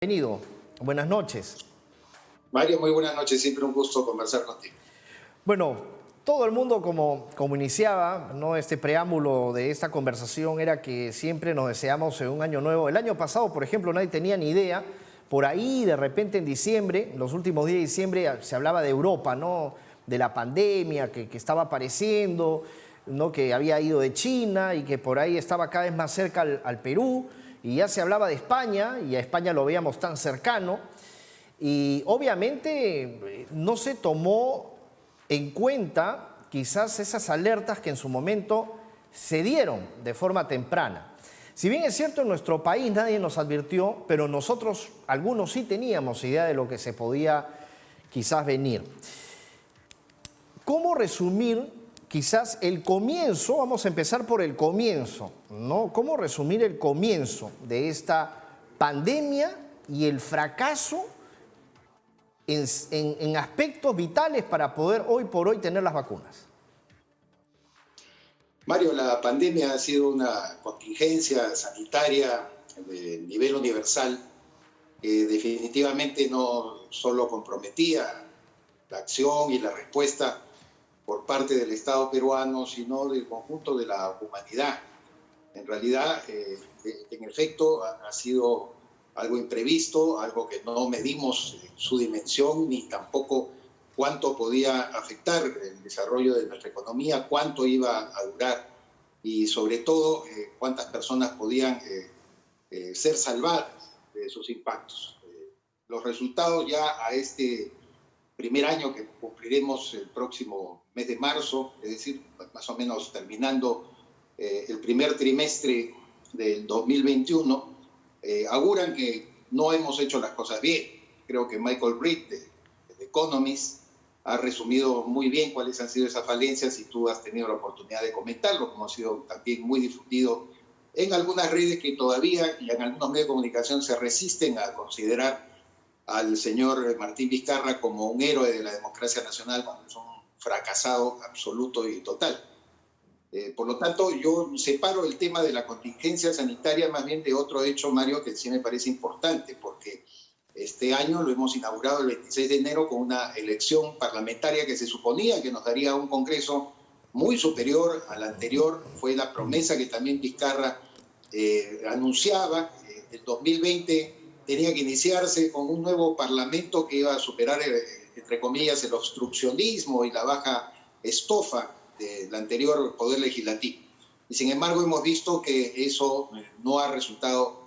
Bienvenido. Buenas noches. Mario, muy buenas noches. Siempre un gusto conversar contigo. Bueno, todo el mundo como iniciaba, ¿no? Este preámbulo de esta conversación era que siempre nos deseamos un año nuevo. El año pasado, por ejemplo, nadie tenía ni idea. Por ahí, de repente, en diciembre, los últimos días de diciembre, se hablaba de Europa, ¿no? De la pandemia que estaba apareciendo, ¿no? Que había ido de China y que por ahí estaba cada vez más cerca al Perú. Y ya se hablaba de España, y a España lo veíamos tan cercano. Y obviamente no se tomó en cuenta quizás esas alertas que en su momento se dieron de forma temprana. Si bien es cierto, en nuestro país nadie nos advirtió, pero nosotros, algunos sí teníamos idea de lo que se podía quizás venir. ¿Cómo resumir quizás el comienzo? Vamos a empezar por el comienzo, ¿no? ¿Cómo resumir el comienzo de esta pandemia y el fracaso en aspectos vitales para poder hoy por hoy tener las vacunas? Mario, la pandemia ha sido una contingencia sanitaria de nivel universal que definitivamente no solo comprometía la acción y la respuesta por parte del Estado peruano, sino del conjunto de la humanidad. En realidad, en efecto, ha sido algo imprevisto, algo que no medimos su dimensión ni tampoco cuánto podía afectar el desarrollo de nuestra economía, cuánto iba a durar y sobre todo cuántas personas podían ser salvadas de sus impactos. Los resultados ya a este primer año que cumpliremos el próximo mes de marzo, es decir, más o menos terminando el primer trimestre del 2021, auguran que no hemos hecho las cosas bien. Creo que Michael Reed, de Economist, ha resumido muy bien cuáles han sido esas falencias y tú has tenido la oportunidad de comentarlo, como ha sido también muy difundido en algunas redes que todavía y en algunos medios de comunicación se resisten a considerar al señor Martín Vizcarra como un héroe de la democracia nacional cuando es un fracasado absoluto y total. Por lo tanto, yo separo el tema de la contingencia sanitaria más bien de otro hecho, Mario, que sí me parece importante, porque este año lo hemos inaugurado el 26 de enero con una elección parlamentaria que se suponía que nos daría un Congreso muy superior al anterior. Fue la promesa que también Vizcarra anunciaba. El 2020 tenía que iniciarse con un nuevo parlamento que iba a superar, entre comillas, el obstruccionismo y la baja estofa del anterior Poder Legislativo. Y sin embargo hemos visto que eso no ha resultado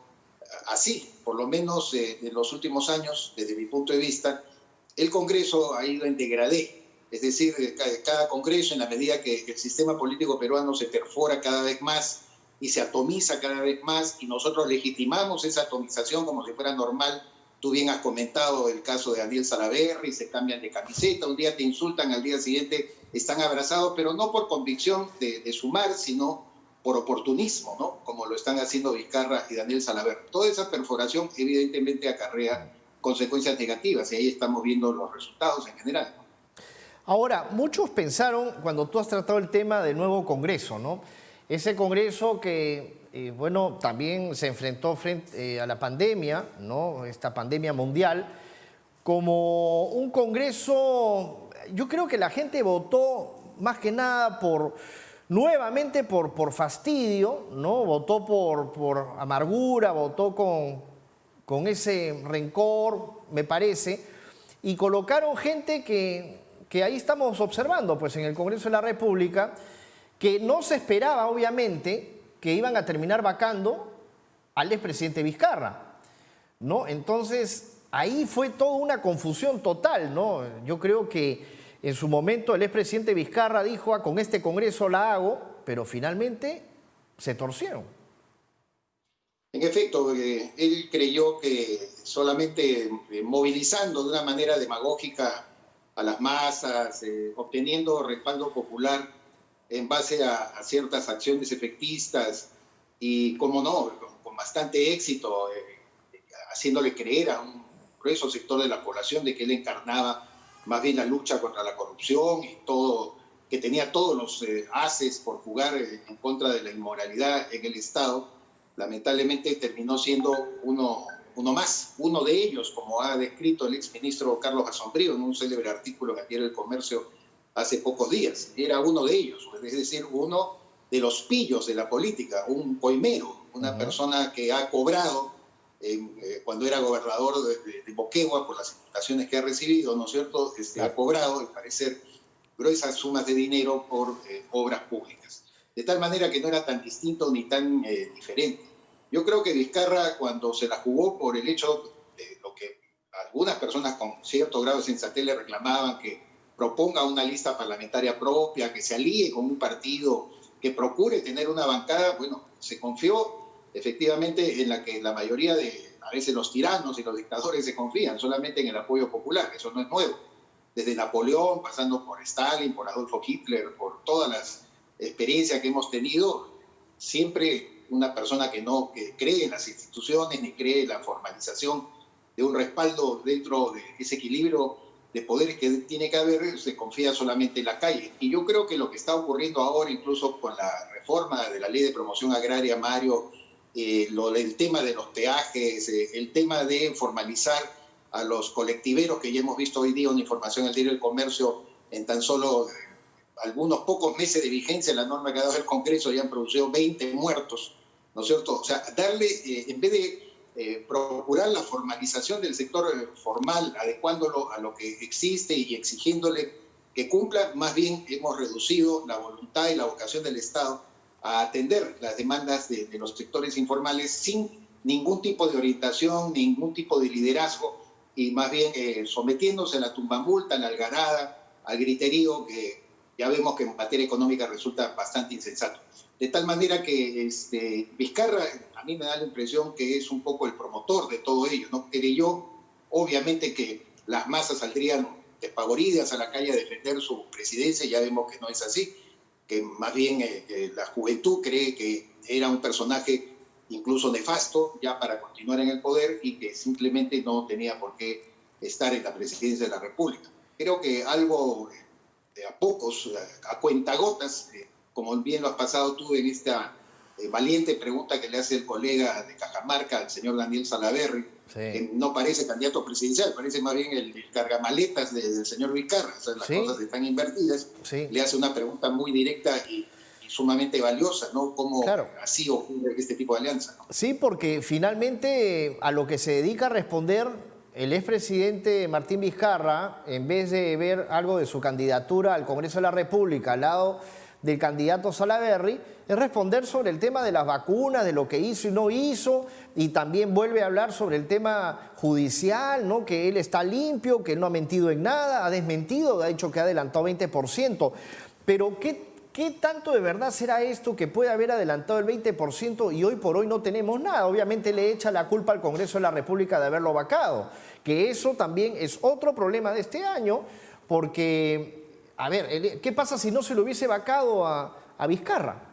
así, por lo menos en los últimos años, desde mi punto de vista, el Congreso ha ido en degradé. Es decir, cada Congreso, en la medida que el sistema político peruano se perfora cada vez más y se atomiza cada vez más, y nosotros legitimamos esa atomización como si fuera normal. Tú bien has comentado el caso de Daniel Salaverry, se cambian de camiseta, un día te insultan, al día siguiente están abrazados, pero no por convicción de sumar, sino por oportunismo, ¿no? Como lo están haciendo Vizcarra y Daniel Salaverry. Toda esa perforación evidentemente acarrea consecuencias negativas y ahí estamos viendo los resultados en general, ¿no? Ahora, muchos pensaron, cuando tú has tratado el tema del nuevo Congreso, ¿no? Ese Congreso que, bueno, también se enfrentó frente a la pandemia, ¿no? Esta pandemia mundial, como un Congreso. Yo creo que la gente votó más que nada nuevamente por fastidio, ¿no? Votó por amargura, votó con ese rencor, me parece, y colocaron gente que ahí estamos observando, pues en el Congreso de la República, que no se esperaba, obviamente, que iban a terminar vacando al expresidente Vizcarra, ¿no? Entonces, ahí fue toda una confusión total, ¿no? Yo creo que en su momento el expresidente Vizcarra dijo, con este Congreso la hago, pero finalmente se torcieron. En efecto, él creyó que solamente movilizando de una manera demagógica a las masas, obteniendo respaldo popular en base a ciertas acciones efectistas y, como no, con bastante éxito, haciéndole creer a un grueso sector de la población de que él encarnaba más bien la lucha contra la corrupción y todo, que tenía todos los haces por jugar en contra de la inmoralidad en el Estado. Lamentablemente terminó siendo uno uno más, uno de ellos, como ha descrito el exministro Carlos Asombrío en un célebre artículo en el Diario del Comercio hace pocos días. Era uno de ellos, es decir, uno de los pillos de la política, un coimero, una persona que ha cobrado cuando era gobernador de Moquegua por las invitaciones que ha recibido, ¿no es cierto? Ha cobrado, al parecer, gruesas sumas de dinero por obras públicas. De tal manera que no era tan distinto ni tan diferente. Yo creo que Vizcarra, cuando se la jugó por el hecho de lo que algunas personas con cierto grado de sensatez le reclamaban, que proponga una lista parlamentaria propia, que se alíe con un partido, que procure tener una bancada, bueno, se confió efectivamente en la que la mayoría de, a veces los tiranos y los dictadores se confían, solamente en el apoyo popular. Eso no es nuevo. Desde Napoleón, pasando por Stalin, por Adolfo Hitler, por todas las experiencias que hemos tenido, siempre una persona que cree en las instituciones ni cree en la formalización de un respaldo dentro de ese equilibrio de poderes que tiene que haber, se confía solamente en la calle. Y yo creo que lo que está ocurriendo ahora, incluso con la reforma de la Ley de Promoción Agraria, Mario, el tema de los peajes, el tema de formalizar a los colectiveros, que ya hemos visto hoy día una información en el Diario del Comercio, en tan solo algunos pocos meses de vigencia, la norma que ha dado el Congreso ya han producido 20 muertos, ¿no es cierto? O sea, darle, en vez de procurar la formalización del sector formal, adecuándolo a lo que existe y exigiéndole que cumpla, más bien hemos reducido la voluntad y la vocación del Estado a atender las demandas de los sectores informales sin ningún tipo de orientación, ningún tipo de liderazgo, y más bien sometiéndose a la tumbamulta, a la algarada, al griterío, que ya vemos que en materia económica resulta bastante insensato. De tal manera que Vizcarra, a mí me da la impresión que es un poco el promotor de todo ello, ¿no? Creyó, obviamente, que las masas saldrían despavoridas a la calle a defender su presidencia. Ya vemos que no es así, que más bien la juventud cree que era un personaje incluso nefasto ya para continuar en el poder y que simplemente no tenía por qué estar en la presidencia de la República. Creo que algo de a pocos, a cuentagotas, como bien lo has pasado tú en esta valiente pregunta que le hace el colega de Cajamarca al señor Daniel Salaverry, que no parece candidato presidencial, parece más bien el cargamaletas del señor Vizcarra. O sea, las cosas están invertidas. Le hace una pregunta muy directa y sumamente valiosa, ¿no? ¿Cómo así ocurre este tipo de alianza, ¿no? Sí, porque finalmente a lo que se dedica a responder el expresidente Martín Vizcarra, en vez de ver algo de su candidatura al Congreso de la República al lado del candidato Salaverry, es responder sobre el tema de las vacunas, de lo que hizo y no hizo, y también vuelve a hablar sobre el tema judicial, ¿no? Que él está limpio, que él no ha mentido en nada, ha desmentido, ha dicho que ha adelantado 20%. Pero ¿qué tanto de verdad será esto que puede haber adelantado el 20% y hoy por hoy no tenemos nada? Obviamente le echa la culpa al Congreso de la República de haberlo vacado, que eso también es otro problema de este año, porque, a ver, ¿qué pasa si no se lo hubiese vacado a Vizcarra?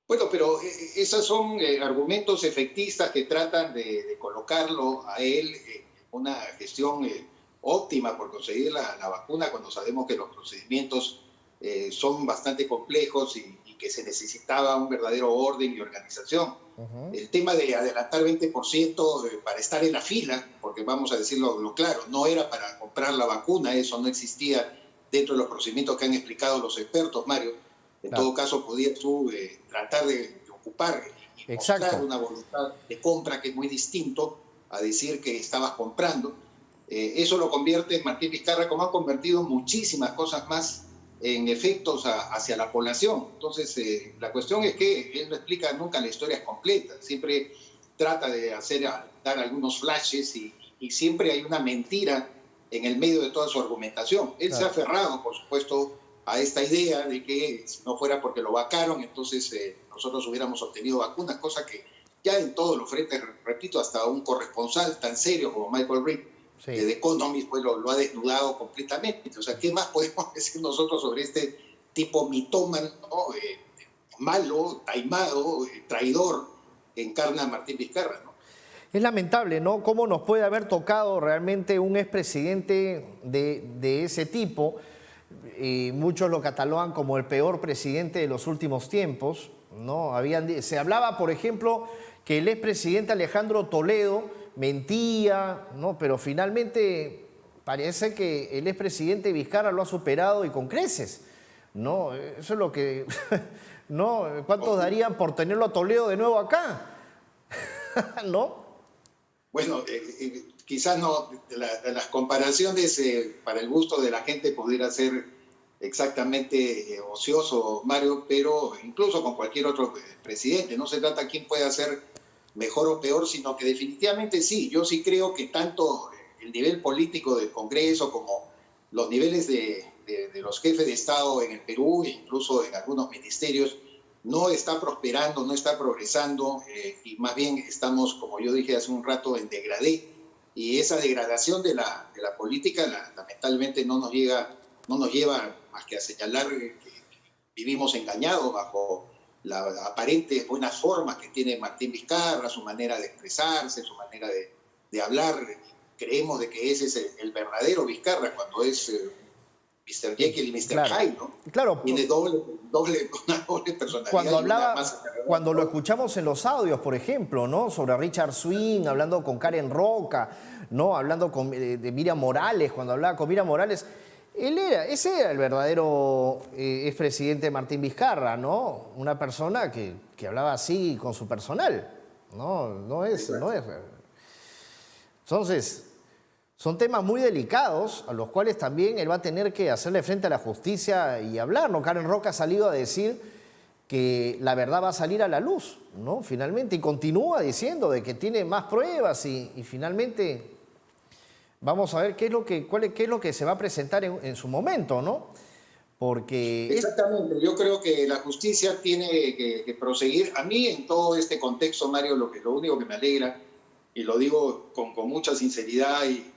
Bueno, pero esos son argumentos efectistas que tratan de colocarlo a él en una gestión óptima por conseguir la vacuna, cuando sabemos que los procedimientos son bastante complejos y que se necesitaba un verdadero orden y organización. El tema de adelantar 20% para estar en la fila, porque vamos a decirlo claro, no era para comprar la vacuna, eso no existía dentro de los procedimientos que han explicado los expertos, Mario. En todo caso, podías tú tratar de ocupar y mostrar una voluntad de compra que es muy distinto a decir que estabas comprando. Eso lo convierte en Martín Vizcarra, como ha convertido muchísimas cosas más en efectos hacia la población. Entonces, la cuestión es que él no explica nunca la historia completa, siempre trata de dar algunos flashes y siempre hay una mentira en el medio de toda su argumentación. Él se ha aferrado, por supuesto, a esta idea de que si no fuera porque lo vacaron, entonces nosotros hubiéramos obtenido vacunas, cosa que ya en todos los frentes, repito, hasta un corresponsal tan serio como Michael Reed, de The Economist, pues lo ha desnudado completamente. O sea, ¿qué más podemos decir nosotros sobre este tipo mitómano, ¿no? Malo, taimado, traidor, que encarna a Martín Vizcarra, ¿no? Es lamentable, ¿no? Cómo nos puede haber tocado realmente un expresidente de ese tipo. Muchos lo catalogan como el peor presidente de los últimos tiempos, ¿no? Se hablaba, por ejemplo, que el expresidente Alejandro Toledo mentía, ¿no? Pero finalmente parece que el expresidente Vizcarra lo ha superado y con creces, ¿no? Eso es lo que... ¿no? ¿Cuántos darían por tenerlo a Toledo de nuevo acá? ¿No? Bueno, quizás no, las comparaciones para el gusto de la gente pudiera ser exactamente ocioso, Mario, pero incluso con cualquier otro presidente. No se trata de quién puede hacer mejor o peor, sino que definitivamente sí. Yo sí creo que tanto el nivel político del Congreso como los niveles de los jefes de Estado en el Perú e incluso en algunos ministerios no está prosperando, no está progresando y más bien estamos, como yo dije hace un rato, en degradé. Y esa degradación de la política lamentablemente no nos lleva más que a señalar que vivimos engañados bajo las aparentes buenas formas que tiene Martín Vizcarra, su manera de expresarse, su manera de hablar. Creemos de que ese es el verdadero Vizcarra cuando es Mr. Jekyll y Mr. Claro, Hyde, ¿no? claro. Tiene una doble personalidad. Cuando hablaba, más cuando lo escuchamos en los audios, por ejemplo, ¿no? Sobre Richard Swing, hablando con Karen Roca, ¿no? Hablando de Miriam Morales, cuando hablaba con Miriam Morales, ese era el verdadero expresidente Martín Vizcarra, ¿no? Una persona que hablaba así con su personal, no es. Entonces, son temas muy delicados a los cuales también él va a tener que hacerle frente a la justicia y hablar, ¿no? Karen Roca ha salido a decir que la verdad va a salir a la luz, ¿no? Finalmente, y continúa diciendo de que tiene más pruebas y finalmente vamos a ver qué es lo que se va a presentar en su momento, ¿no? Porque... Exactamente, yo creo que la justicia tiene que proseguir. A mí en todo este contexto, Mario, lo único que me alegra, y lo digo con mucha sinceridad y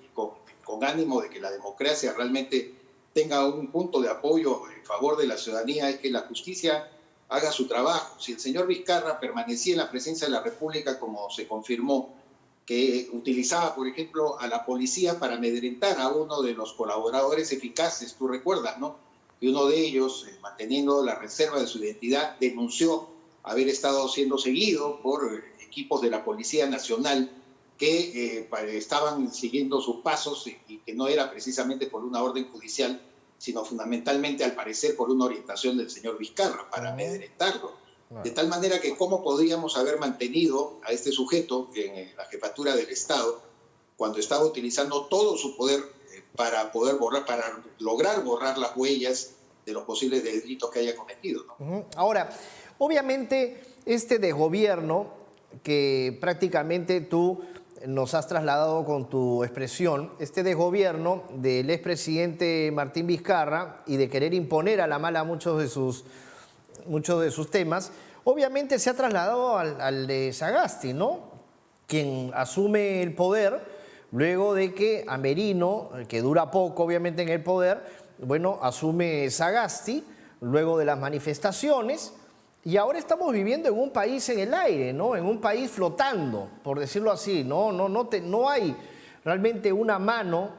con ánimo de que la democracia realmente tenga un punto de apoyo en favor de la ciudadanía, es que la justicia haga su trabajo. Si el señor Vizcarra permanecía en la presencia de la República, como se confirmó, que utilizaba, por ejemplo, a la policía para amedrentar a uno de los colaboradores eficaces, tú recuerdas, ¿no? Y uno de ellos, manteniendo la reserva de su identidad, denunció haber estado siendo seguido por equipos de la Policía Nacional que estaban siguiendo sus pasos y que no era precisamente por una orden judicial, sino fundamentalmente, al parecer, por una orientación del señor Vizcarra para amedrentarlo. De tal manera que cómo podríamos haber mantenido a este sujeto en la jefatura del Estado cuando estaba utilizando todo su poder para lograr borrar las huellas de los posibles delitos que haya cometido, ¿no? Ahora, obviamente, este desgobierno que prácticamente tú nos has trasladado con tu expresión, este desgobierno del expresidente Martín Vizcarra y de querer imponer a la mala muchos de sus temas, obviamente se ha trasladado al de Sagasti, ¿no? Quien asume el poder luego de que Amerino, que dura poco obviamente en el poder, bueno, asume Sagasti luego de las manifestaciones. Y ahora estamos viviendo en un país en el aire, ¿no? En un país flotando, por decirlo así. No hay realmente una mano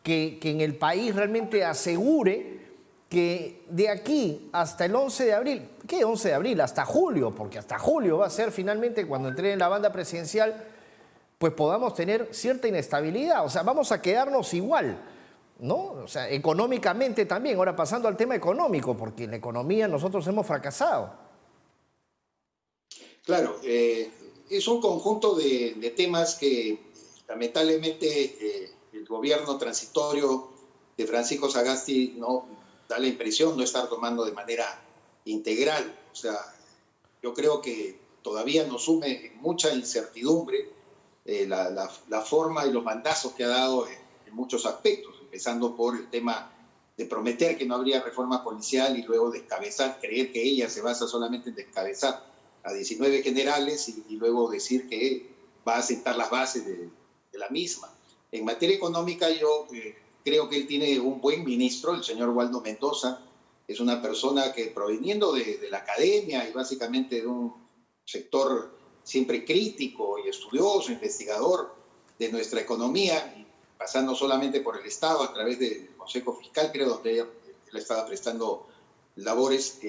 que en el país realmente asegure que de aquí hasta el 11 de abril, ¿qué 11 de abril? Hasta julio, porque hasta julio va a ser finalmente cuando entre en la banda presidencial, pues podamos tener cierta inestabilidad. O sea, vamos a quedarnos igual, ¿no? O sea, económicamente también. Ahora pasando al tema económico, porque en la economía nosotros hemos fracasado. Claro, es un conjunto de temas que lamentablemente el gobierno transitorio de Francisco Sagasti no da la impresión no estar tomando de manera integral. O sea, yo creo que todavía nos sume mucha incertidumbre la forma y los bandazos que ha dado en muchos aspectos, empezando por el tema de prometer que no habría reforma policial y luego descabezar, creer que ella se basa solamente en descabezar a 19 generales y luego decir que va a sentar las bases de la misma. En materia económica yo creo que él tiene un buen ministro, el señor Waldo Mendoza. Es una persona que proveniendo de la academia y básicamente de un sector siempre crítico y estudioso, investigador de nuestra economía, y pasando solamente por el Estado a través del Consejo Fiscal, creo, donde él estaba prestando labores,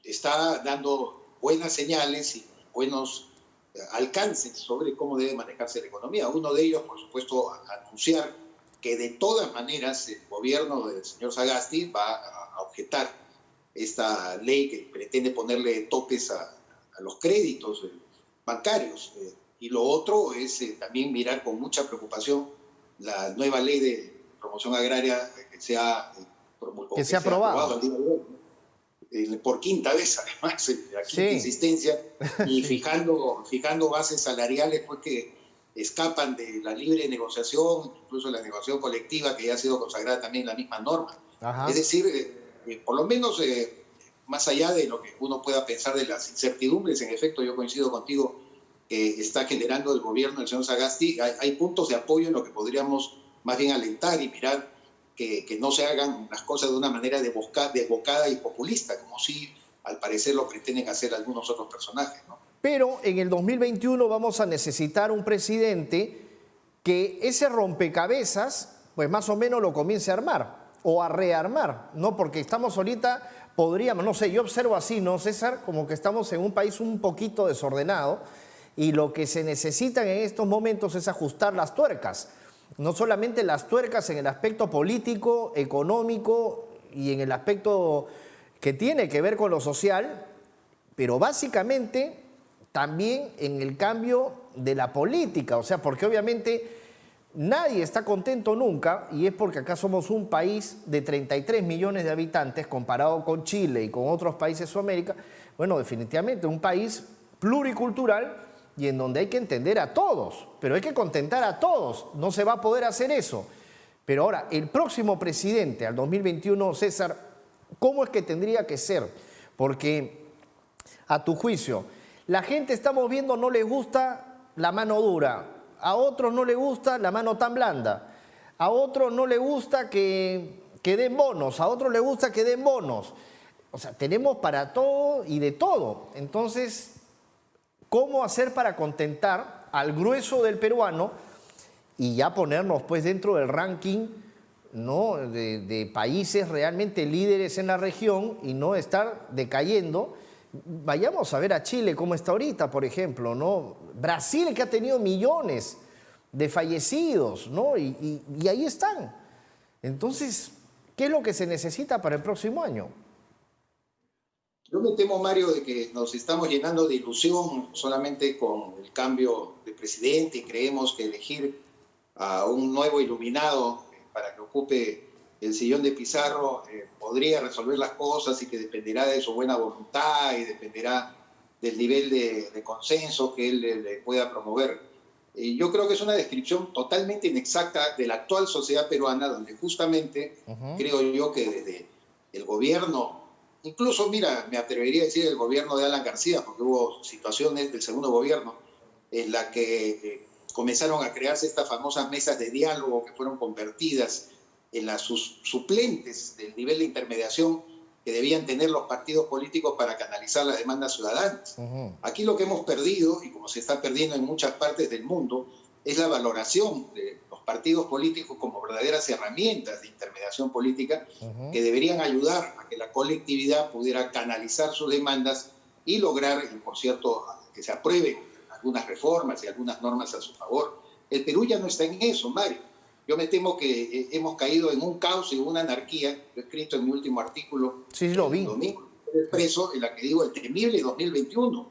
está dando buenas señales buenos alcances sobre cómo debe manejarse la economía. Uno de ellos, por supuesto, anunciar que de todas maneras el gobierno del señor Sagasti va a objetar esta ley que pretende ponerle topes a los créditos bancarios. Y lo otro es también mirar con mucha preocupación la nueva ley de promoción agraria que se ha promulgado, que se ha aprobado por quinta vez, además, la quinta insistencia, y fijando bases salariales pues, que escapan de la libre negociación, incluso la negociación colectiva que ya ha sido consagrada también en la misma norma. Ajá. Es decir, por lo menos, más allá de lo que uno pueda pensar de las incertidumbres, en efecto, yo coincido contigo, que está generando el gobierno del señor Sagasti, hay puntos de apoyo en lo que podríamos más bien alentar y mirar que no se hagan las cosas de una manera desbocada y populista, como sí, al parecer, lo pretenden hacer algunos otros personajes, ¿no? Pero en el 2021 vamos a necesitar un presidente que ese rompecabezas, pues más o menos lo comience a armar o a rearmar, ¿no? Porque estamos ahorita, podríamos, no sé, yo observo así, ¿no, César? Como que estamos en un país un poquito desordenado y lo que se necesitan en estos momentos es ajustar las tuercas. No solamente las tuercas en el aspecto político, económico y en el aspecto que tiene que ver con lo social, pero básicamente también en el cambio de la política. O sea, porque obviamente nadie está contento nunca, y es porque acá somos un país de 33 millones de habitantes comparado con Chile y con otros países de Sudamérica. Bueno, definitivamente un país pluricultural y en donde hay que entender a todos, pero hay que contentar a todos. No se va a poder hacer eso. Pero ahora, el próximo presidente al 2021, César, ¿cómo es que tendría que ser? Porque, a tu juicio, la gente, estamos viendo, no le gusta la mano dura, a otros no le gusta la mano tan blanda, a otros no le gusta que den bonos, a otros le gusta que den bonos. O sea, tenemos para todo y de todo. Entonces, ¿cómo hacer para contentar al grueso del peruano y ya ponernos pues dentro del ranking, ¿no?, de países realmente líderes en la región y no estar decayendo? Vayamos a ver a Chile cómo está ahorita, por ejemplo, ¿no? Brasil, que ha tenido millones de fallecidos, ¿no? Y ahí están. Entonces, ¿qué es lo que se necesita para el próximo año? Yo me temo, Mario, de que nos estamos llenando de ilusión solamente con el cambio de presidente y creemos que elegir a un nuevo iluminado para que ocupe el sillón de Pizarro podría resolver las cosas y que dependerá de su buena voluntad y dependerá del nivel de consenso que él le pueda promover. Yo creo que es una descripción totalmente inexacta de la actual sociedad peruana, donde justamente creo yo que desde el gobierno, incluso, mira, me atrevería a decir el gobierno de Alan García, porque hubo situaciones del segundo gobierno en la que comenzaron a crearse estas famosas mesas de diálogo que fueron convertidas en las suplentes del nivel de intermediación que debían tener los partidos políticos para canalizar las demandas ciudadanas. Aquí lo que hemos perdido, y como se está perdiendo en muchas partes del mundo, es la valoración de los partidos políticos como verdaderas herramientas de intermediación política que deberían ayudar a que la colectividad pudiera canalizar sus demandas y lograr, por cierto, que se aprueben algunas reformas y algunas normas a su favor. El Perú ya no está en eso, Mario. Yo me temo que hemos caído en un caos y una anarquía, lo he escrito en mi último artículo, sí, lo vi. El domingo expreso, en la que digo el temible 2021,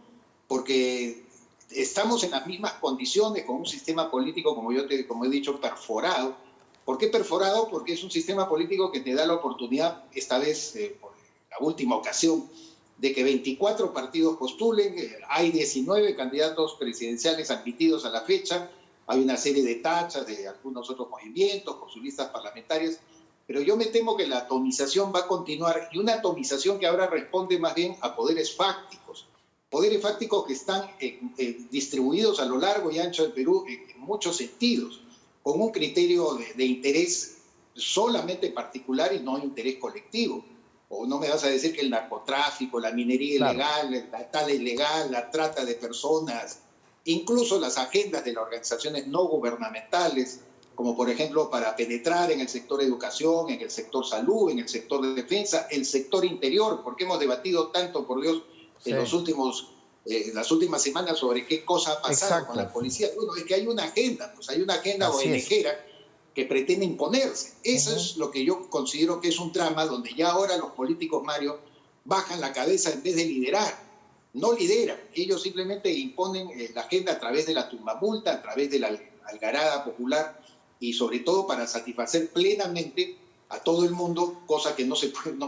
porque estamos en las mismas condiciones con un sistema político, como he dicho, perforado. ¿Por qué perforado? Porque es un sistema político que te da la oportunidad, esta vez, por la última ocasión, de que 24 partidos postulen, hay 19 candidatos presidenciales admitidos a la fecha, hay una serie de tachas de algunos otros movimientos con sus listas parlamentarias, pero yo me temo que la atomización va a continuar, y una atomización que ahora responde más bien a poderes fácticos que están distribuidos a lo largo y ancho del Perú en muchos sentidos, con un criterio de interés solamente particular y no interés colectivo. O no me vas a decir que el narcotráfico, la minería ilegal, la tala ilegal, la trata de personas, incluso las agendas de las organizaciones no gubernamentales, como por ejemplo para penetrar en el sector educación, en el sector salud, en el sector de defensa, el sector interior, porque hemos debatido tanto, por Dios, en los últimos las últimas semanas sobre qué cosa ha pasado con la Exacto. policía. Bueno, es que hay una agenda, pues hay una agenda Así es. ONGera que pretende imponerse. Eso es lo que yo considero que es un trama donde ya ahora los políticos, Mario, bajan la cabeza en vez de liderar. No lideran, ellos simplemente imponen la agenda a través de la tumbamulta, a través de la algarada popular y sobre todo para satisfacer plenamente a todo el mundo, cosa que no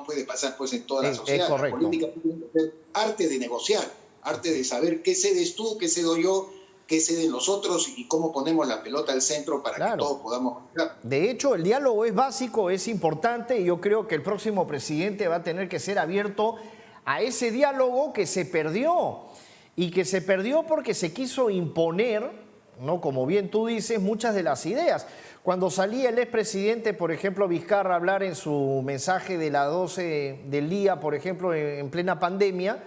puede pasar pues en toda la sociedad. Es correcto. La política tiene que ser arte de negociar, arte de saber qué cedes tú, qué cedo yo, qué ceden los otros y cómo ponemos la pelota al centro para que todos podamos ganar. De hecho, el diálogo es básico, es importante y yo creo que el próximo presidente va a tener que ser abierto a ese diálogo que se perdió y que se perdió porque se quiso imponer, ¿no? Como bien tú dices, muchas de las ideas. Cuando salía el expresidente, por ejemplo, Vizcarra, a hablar en su mensaje de las 12 del día, por ejemplo, en plena pandemia,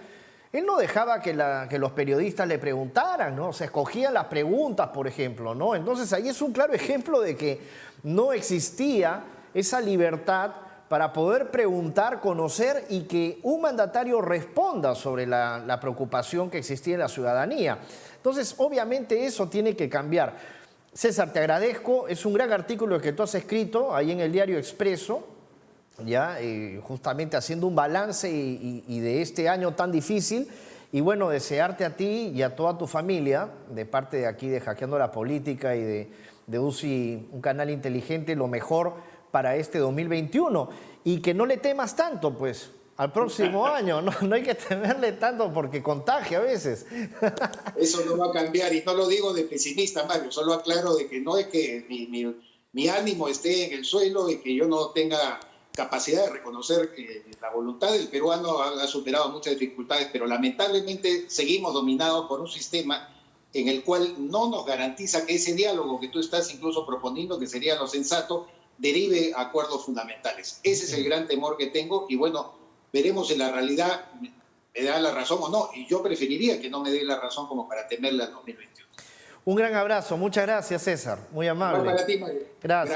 él no dejaba que los periodistas le preguntaran, ¿no? O sea, escogían las preguntas, por ejemplo, ¿no? Entonces ahí es un claro ejemplo de que no existía esa libertad para poder preguntar, conocer y que un mandatario responda sobre la preocupación que existía en la ciudadanía. Entonces, obviamente eso tiene que cambiar. César, te agradezco, es un gran artículo que tú has escrito ahí en el diario Expreso, ya justamente haciendo un balance y de este año tan difícil. Y bueno, desearte a ti y a toda tu familia, de parte de aquí de Hackeando la Política y de UCI, un canal inteligente, lo mejor para este 2021. Y que no le temas tanto, pues, al próximo año. No hay que temerle tanto porque contagia a veces. Eso no va a cambiar y no lo digo de pesimista, Mario, solo aclaro de que no es que mi ánimo esté en el suelo y que yo no tenga capacidad de reconocer que la voluntad del peruano ha superado muchas dificultades, pero lamentablemente seguimos dominados por un sistema en el cual no nos garantiza que ese diálogo que tú estás incluso proponiendo, que sería lo sensato, derive a acuerdos fundamentales. Ese es el gran temor que tengo y bueno, veremos si la realidad me da la razón o no. Y yo preferiría que no me dé la razón como para temerla en 2021. Un gran abrazo, muchas gracias César, muy amable. Igual para ti, Mario. Gracias.